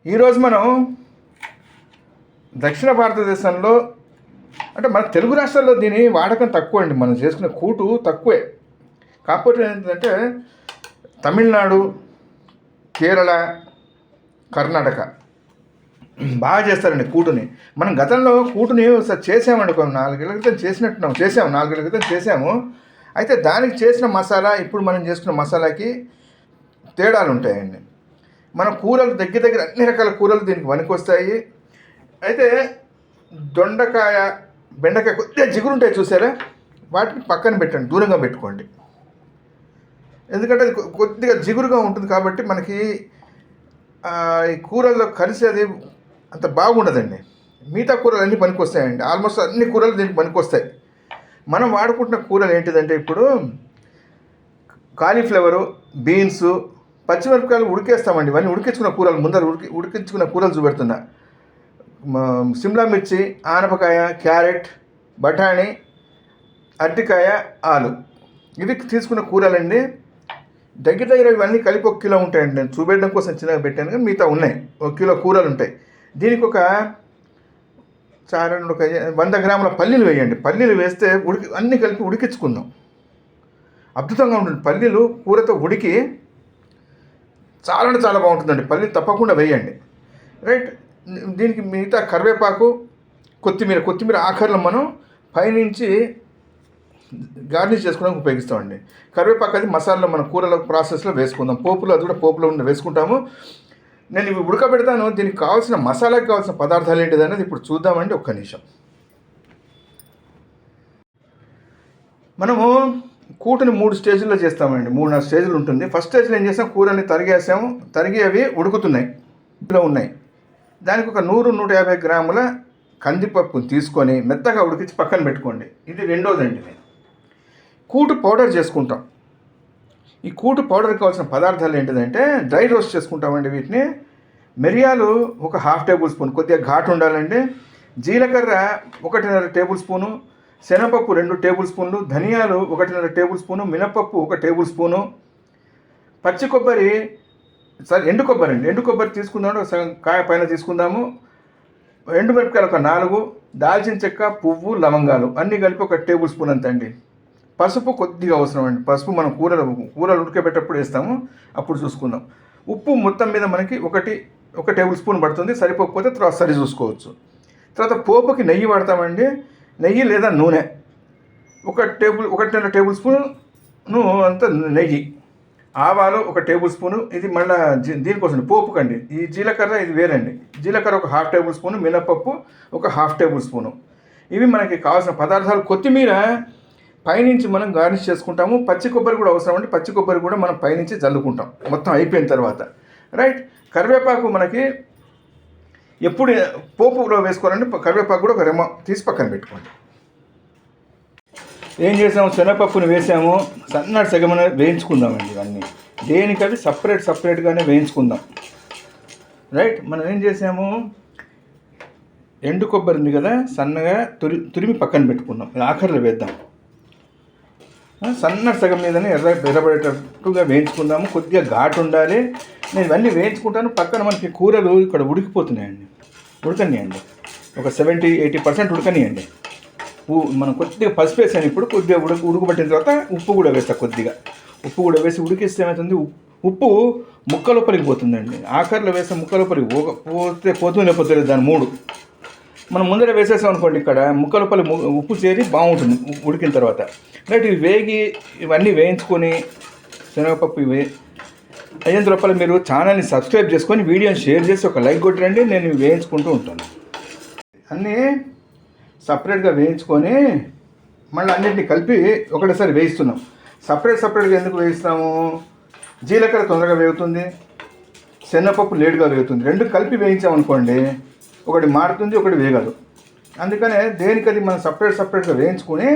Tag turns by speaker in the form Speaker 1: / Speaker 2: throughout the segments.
Speaker 1: ఈరోజు మనం దక్షిణ భారతదేశంలో అంటే మన తెలుగు రాష్ట్రాల్లో దీని వాడకం తక్కువ అండి. మనం చేసుకునే కూటు తక్కువే. కాకపోతే ఏంటంటే తమిళనాడు, కేరళ, కర్ణాటక బాగా చేస్తారండి కూటుని. మనం గతంలో కూటుని ఒకసారి చేసామండి, ఒక 4 ఏళ్ల క్రితం చేసాము 4 ఏళ్ల క్రితం చేసాము. అయితే దానికి చేసిన మసాలా ఇప్పుడు మనం చేసుకున్న మసాలాకి తేడాలు ఉంటాయండి. మన కూరలు దగ్గర అన్ని రకాల కూరలు దీనికి పనికొస్తాయి. అయితే దొండకాయ, బెండకాయ కొద్దిగా జిగురు ఉంటాయి చూసారా, వాటిని పక్కన పెట్టండి, దూరంగా పెట్టుకోండి. ఎందుకంటే అది కొద్దిగా జిగురుగా ఉంటుంది కాబట్టి మనకి ఈ కూరల్లో కలిసి అది అంత బాగుండదండి. మిగతా కూరలు అన్నీ పనికొస్తాయండి. ఆల్మోస్ట్ అన్ని కూరలు దీనికి పనికొస్తాయి. మనం వాడుకుంటున్న కూరలు ఏంటిదంటే ఇప్పుడు కాలీఫ్లవరు, బీన్సు, పచ్చిమిరపకాయలు ఉడికేస్తామండి. ఇవన్నీ ఉడికించుకున్న కూరలు, ముందర ఉడికించుకున్న కూరలు చూపెడుతున్నా. సిమ్లా మిర్చి, ఆనపకాయ, క్యారెట్, బఠానీ, అరటికాయ, ఆలు, ఇవి తీసుకున్న కూరలండి. దగ్గర ఇవన్నీ కలిపి 1 కిలో ఉంటాయండి. నేను చూపెట్టడం కోసం చిన్నగా పెట్టాను, కానీ మిగతా ఉన్నాయి. 1 కిలో కూరలు ఉంటాయి. దీనికి ఒక 100 గ్రాముల పల్లీలు వేయండి. పల్లీలు వేస్తే అన్నీ కలిపి ఉడికించుకుందాం. అద్భుతంగా ఉంటుంది. పల్లీలు కూరతో ఉడికి చాలా బాగుంటుందండి. పల్లీలు తప్పకుండా వేయండి. రైట్. దీనికి మిగతా కరివేపాకు, కొత్తిమీర ఆఖరిలో మనం పైనుంచి గార్నిష్ చేసుకోవడానికి ఉపయోగిస్తామండి. కరివేపాకు అది మసాలాలో మన కూరల ప్రాసెస్లో వేసుకుందాం. పోపులో అది కూడా పోపులో వేసుకుంటాము. నేను ఇవి ఉడకబెడతాను. దీనికి కావాల్సిన మసాలాకి కావాల్సిన పదార్థాలు ఏంటిది అనేది ఇప్పుడు చూద్దామండి. ఒక్క నిమిషం. మనము కూటని 3 స్టేజ్లో చేస్తామండి. 3-4 స్టేజ్లు ఉంటుంది. ఫస్ట్ స్టేజ్లో ఏం చేసాం, కూరని తరిగి అవి ఉడుకుతున్నాయి, ఇందులో ఉన్నాయి. దానికి ఒక 100-150 గ్రాముల కందిపప్పుని తీసుకొని మెత్తగా ఉడికించి పక్కన పెట్టుకోండి. ఇది రెండోదండి. కూటు పౌడర్ చేసుకుంటాం. ఈ కూటు పౌడర్కి కావాల్సిన పదార్థాలు ఏంటిదంటే డ్రై రోస్ట్ చేసుకుంటామండి వీటిని. మిరియాలు ఒక 1/2 టేబుల్ స్పూన్, కొద్దిగా ఘాటు ఉండాలండి. జీలకర్ర 1.5 టేబుల్ స్పూను, శనగపప్పు 2 టేబుల్ స్పూన్లు, ధనియాలు 1.5 టేబుల్ స్పూను, మినపప్పు 1 టేబుల్ స్పూను, పచ్చి కొబ్బరి, ఎండు కొబ్బరి అండి. ఎండు కొబ్బరి తీసుకుందాము, కాయ పైన తీసుకుందాము. ఎండు మిరపకాయలు ఒక 4, దాల్చిన చెక్క, పువ్వు, లవంగాలు అన్నీ కలిపి 1 టేబుల్ స్పూన్ అంత అండి. పసుపు కొద్దిగా అవసరం అండి. పసుపు మనం కూరలు ఉడికేటప్పుడు వేస్తాము, అప్పుడు చూసుకుందాం. ఉప్పు మొత్తం మీద మనకి 1 టేబుల్ స్పూన్ పడుతుంది. సరిపోకపోతే తర్వాత సరి చూసుకోవచ్చు. తర్వాత పోపుకి నెయ్యి వాడతామండి. నెయ్యి లేదా నూనె 1.5 టేబుల్ స్పూను అంత నెయ్యి. ఆవాలు 1 టేబుల్ స్పూను. ఇది మళ్ళీ దీనికోసం పోపుకండి. ఈ జీలకర్ర ఇది వేరండి. జీలకర్ర 1/2 టేబుల్ స్పూను, మినపప్పు 1/2 టేబుల్ స్పూను. ఇవి మనకి కావాల్సిన పదార్థాలు. కొత్తిమీర పైనుంచి మనం గార్నిష్ చేసుకుంటాము. పచ్చి కొబ్బరి కూడా అవసరం అండి. పచ్చి కొబ్బరి కూడా మనం పైనుంచి జల్లుకుంటాం మొత్తం అయిపోయిన తర్వాత. రైట్. కరివేపాకు మనకి ఎప్పుడు పోపులో వేసుకోవాలండి. కరివేపాకు కూడా ఒక రెమ్మ తీసి పక్కన పెట్టుకోండి. ఏం చేసాము, శనగపప్పుని వేసాము, సన్నటి సగమని వేయించుకుందామండి. ఇవన్నీ దేనికవి సపరేట్గానే వేయించుకుందాం. రైట్. మనం ఏం చేసాము, ఎండు కొబ్బరి ఉంది కదా, సన్నగా తురిమి పక్కన పెట్టుకుందాం. ఆఖరిలో వేద్దాం. సన్నటి సగం మీదనే ఎర్రబడేటట్టుగా వేయించుకుందాము. కొద్దిగా ఘాటు ఉండాలి. నేను ఇవన్నీ వేయించుకుంటాను. పక్కన మనకి కూరలు ఇక్కడ ఉడికిపోతున్నాయండి. ఉడకనియండి, ఒక 70-80% ఉడకనియండి. మనం కొద్దిగా పసుపు వేసాను. ఇప్పుడు కొద్దిగా ఉడకబట్టిన తర్వాత ఉప్పు కూడా వేస్తా. కొద్దిగా ఉప్పు కూడా వేసి ఉడికిస్తే ఏమవుతుంది, ఉప్పు ముక్క లోపలికి పోతుందండి. ఆఖరిలో వేస్తే ముక్క లోపలికి పోతూనే దాని మూడు. మనం ముందర వేసేసాం అనుకోండి, ఇక్కడ ముక్క లోపలి ఉప్పు చేరి బాగుంటుంది ఉడికిన తర్వాత. రైట్. ఇవన్నీ వేయించుకొని శనగపప్పు అయ్యేంత లోపల మీరు ఛానల్ని సబ్స్క్రైబ్ చేసుకొని వీడియోని షేర్ చేసి ఒక లైక్ కొట్టండి. నేను వేయించుకుంటూ ఉంటాను. అన్నీ సపరేట్గా వేయించుకొని మళ్ళీ అన్నింటినీ కలిపి ఒకటేసారి వేయిస్తున్నాం. సపరేట్గా ఎందుకు వేయిస్తాము, జీలకర్ర తొందరగా వేగుతుంది, శనగపప్పు లేటుగా వేగుతుంది. 2 కలిపి వేయించామనుకోండి, ఒకటి మారుతుంది, ఒకటి వేగదు. అందుకనే దేనికది మనం సపరేట్గా వేయించుకొని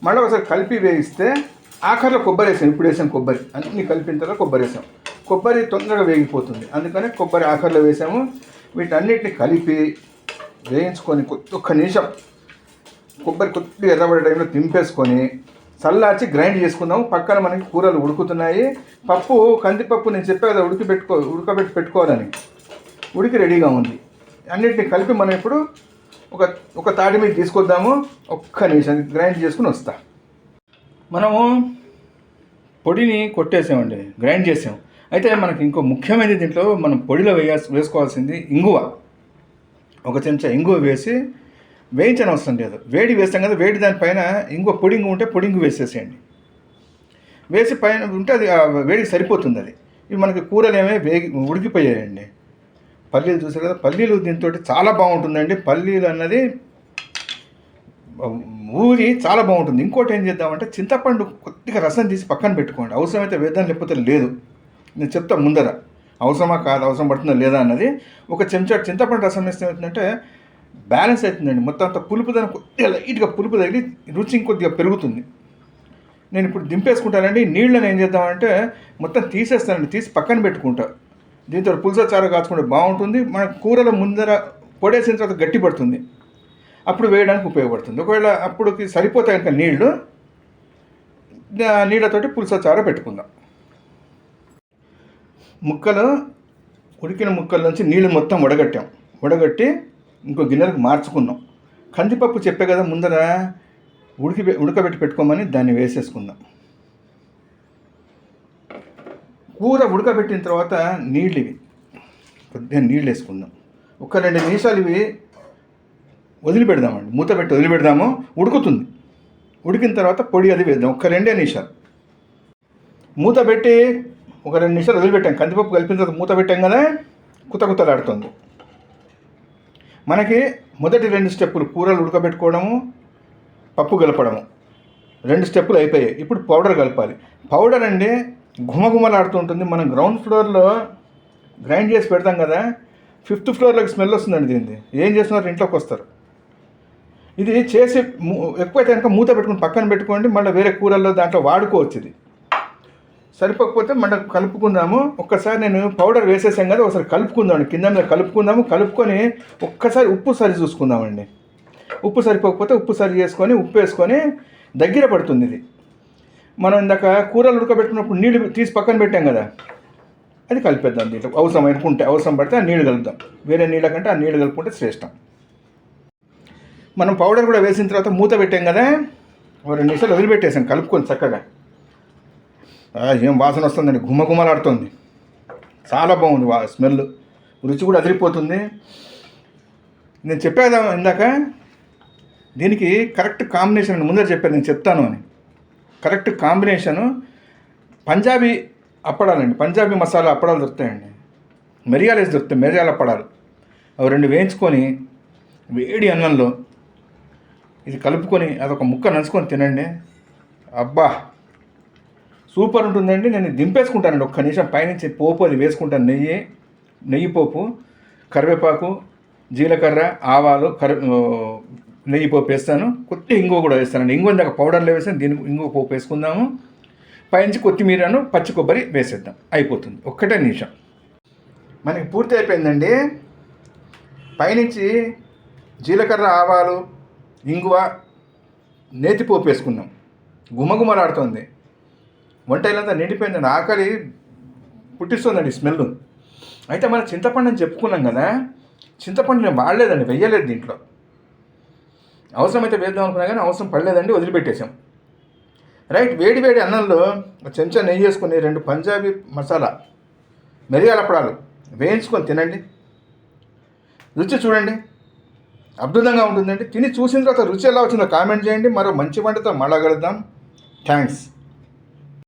Speaker 1: మళ్ళీ ఒకసారి కలిపి వేయిస్తే ఆఖరిలో కొబ్బరి వేసాం. ఇప్పుడు వేసాం కొబ్బరి, అన్నీ కలిపిన తర్వాత కొబ్బరి వేసాం. కొబ్బరి తొందరగా వేగిపోతుంది, అందుకనే కొబ్బరి ఆఖరిలో వేసాము. వీటన్నిటిని కలిపి వేయించుకొని 1 నిమిషం కొబ్బరి కొద్దిగా ఎర్రబడే టైంలో తింపేసుకొని చల్లార్చి గ్రైండ్ చేసుకుందాము. పక్కన మనకి కూరలు ఉడుకుతున్నాయి. కందిపప్పు నేను చెప్పా కదా ఉడకబెట్టి పెట్టుకోవాలని. ఉడికి రెడీగా ఉంది. అన్నిటిని కలిపి మనం ఇప్పుడు ఒక ఒక తాటి మీద తీసుకొద్దాము. ఒక్క నిమిషం గ్రైండ్ చేసుకుని వస్తా. మనము పొడిని కొట్టేసామండి, గ్రైండ్ చేసాం. అయితే మనకి ఇంకో ముఖ్యమైనది దీంట్లో మనం పొడిలో వేసుకోవాల్సింది ఇంగువ. ఒక చెంచా ఇంగువ వేసి వేయించని అవసరం లేదు. వేడి వేస్తాం కదా, వేడి దానిపైన ఇంగువ పొడింగు ఉంటే పొడింగు వేసేసేయండి. వేసి పైన ఉంటే అది వేడికి సరిపోతుంది. అది ఇవి మనకి కూరలు ఉడికిపోయాయండి. పల్లీలు చూసారు కదా, పల్లీలు దీంతో చాలా బాగుంటుందండి. పల్లీలు అన్నది ఊరి చాలా బాగుంటుంది. ఇంకోటి ఏం చేద్దామంటే చింతపండు కొద్దిగా రసం తీసి పక్కన పెట్టుకోండి. అవసరమైతే వేద్దాం, లేకపోతే లేదు. నేను చెప్తా ముందర అవసరమా కాదు, అవసరం పడుతుందా లేదా అన్నది. ఒక చెంచా చింతపండు రసం వేస్తే ఏమవుతుందంటే బ్యాలెన్స్ అవుతుందండి. మొత్తం అంత పులుపు దాన్ని కొద్దిగా లైట్గా పులుపు తగిలి రుచి ఇంకొద్దిగా పెరుగుతుంది. నేను ఇప్పుడు దింపేసుకుంటానండి. నీళ్ళని ఏం చేద్దామంటే మొత్తం తీసేస్తానండి, తీసి పక్కన పెట్టుకుంటా. దీంతో పులుస చారు కాచుకుంటే బాగుంటుంది. మన కూరలో ముందర పొడేసిన తర్వాత గట్టి పడుతుంది, అప్పుడు వేయడానికి ఉపయోగపడుతుంది. ఒకవేళ అప్పుడుకి సరిపోతాయి కనుక నీళ్ళతోటి పులుస చారు పెట్టుకుందాం. ఉడికిన ముక్కల నుంచి నీళ్ళు మొత్తం వడగట్టి ఇంకో గిన్నెలకు మార్చుకున్నాం. కందిపప్పు చెప్పే కదా ముందర ఉడకబెట్టి పెట్టుకోమని, దాన్ని వేసేసుకుందాం. కూర ఉడకబెట్టిన తర్వాత కొద్దిగా నీళ్ళు వేసుకుందాం. ఒక 2 నిమిషాలు ఇవి వదిలిపెడదామండి, మూత పెట్టి వదిలిపెడదాము. ఉడుకుతుంది. ఉడికిన తర్వాత పొడి అది వేద్దాం. ఒక 2 నిమిషాలు మూత పెట్టి ఒక 2 నిమిషాలు వదిలిపెట్టాం. కందిపప్పు కలిపిన తర్వాత మూత పెట్టాం కదా, కుతకుతలాడుతుంది. మనకి మొదటి 2 స్టెప్పులు కూరలు ఉడకబెట్టుకోవడము, పప్పు కలపడము, 2 స్టెప్పులు అయిపోయాయి. ఇప్పుడు పౌడర్ కలపాలి. పౌడర్ అంటే గుమగుమలాడుతుంటుంది. మనం గ్రౌండ్ ఫ్లోర్లో గ్రైండ్ చేసి పెడతాం కదా, 5th ఫ్లోర్లోకి స్మెల్ వస్తుందండి. దీన్ని ఏం చేస్తున్నారు, ఇంట్లోకి వస్తారు. ఇది చేసి ఎక్కువైతే కనుక మూత పెట్టుకుని పక్కన పెట్టుకోండి. మళ్ళీ వేరే కూరల్లో దాంట్లో వాడుకోవచ్చు. ఇది సరిపోకపోతే మళ్ళీ కలుపుకుందాము. ఒక్కసారి నేను పౌడర్ వేసేసాం కదా, ఒకసారి కలుపుకుందామండి. కింద మీద కలుపుకొని ఒక్కసారి ఉప్పు సరి చూసుకుందామండి. ఉప్పు సరిపోకపోతే ఉప్పు సరి చేసుకొని ఉప్పు వేసుకొని దగ్గర పడుతుంది. ఇది మనం ఇందాక కూరలు ఉడకబెట్టుకున్నప్పుడు నీళ్ళు తీసి పక్కన పెట్టాం కదా, అది కలిపేద్దాం. దీంట్లో అవసరం పడితే ఆ నీళ్ళు కలుపుదాం. వేరే నీళ్ళ కంటే ఆ నీళ్ళు కలుపుకుంటే శ్రేష్టం. మనం పౌడర్ కూడా వేసిన తర్వాత మూత పెట్టాం కదా, 2 నిమిషాలు వదిలిపెట్టేసాం కలుపుకొని చక్కగా. ఏం వాసన వస్తుందండి, గుమగుమలాడుతుంది. చాలా బాగుంది స్మెల్, రుచి కూడా అదిరిపోతుంది. నేను చెప్పేదా ఇందాక, దీనికి కరెక్ట్ కాంబినేషన్ ముందర చెప్పాను, నేను చెప్తాను అని. కరెక్ట్ కాంబినేషను పంజాబీ అప్పడాలండి. పంజాబీ మసాలా అప్పడాలు దొరుకుతాయండి. మిరియాలు వేసి దొరుకుతాయి, మిరియాల అప్పడాలు. అవి 2 వేయించుకొని వేడి అన్నంలో ఇది కలుపుకొని అదొక ముక్క నంచుకొని తినండి. అబ్బా సూపర్ ఉంటుందండి. నేను దింపేసుకుంటానండి. ఒక్క నిమిషం పైనుంచి పోపు అది వేసుకుంటాను. నెయ్యి పోపు, కరివేపాకు, జీలకర్ర, ఆవాలు, నెయ్యి పోపు వేస్తాను. కొద్దిగా ఇంగువ కూడా వేస్తానండి. ఇంగువ దాకా పౌడర్లో వేసాను, దీనికి ఇంగువ పోపు వేసుకుందాము. పైనుంచి కొత్తిమీరను, పచ్చి కొబ్బరి వేసేద్దాం. అయిపోతుంది. 1 నిమిషం మనకి పూర్తి అయిపోయిందండి. పైనుంచి జీలకర్ర, ఆవాలు, ఇంగువ, నేతిపోపు వేసుకున్నాం. గుమగుమలాడుతుంది. వంట ఇల్లంతా నిండిపోయిందండి. ఆకలి పుట్టిస్తుందండి స్మెల్. అయితే మనం చింతపండు అని చెప్పుకున్నాం కదా, చింతపండు నేను వాడలేదండి, వెయ్యలేదు దీంట్లో. అవసరమైతే వేద్దాం అనుకున్నా కానీ అవసరం పడలేదండి, వదిలిపెట్టేసాం. రైట్. వేడి అన్నంలో చెంచా నెయ్యి వేసుకొని 2 పంజాబీ మసాలా మిరియాల అప్పడాలు వేయించుకొని తినండి. రుచి చూడండి, అద్భుతంగా ఉంటుందండి. తిని చూసిన తర్వాత రుచి ఎలా వచ్చిందో కామెంట్ చేయండి. మరో మంచి వంటతో మళ్ళా కలుద్దాం. థ్యాంక్స్.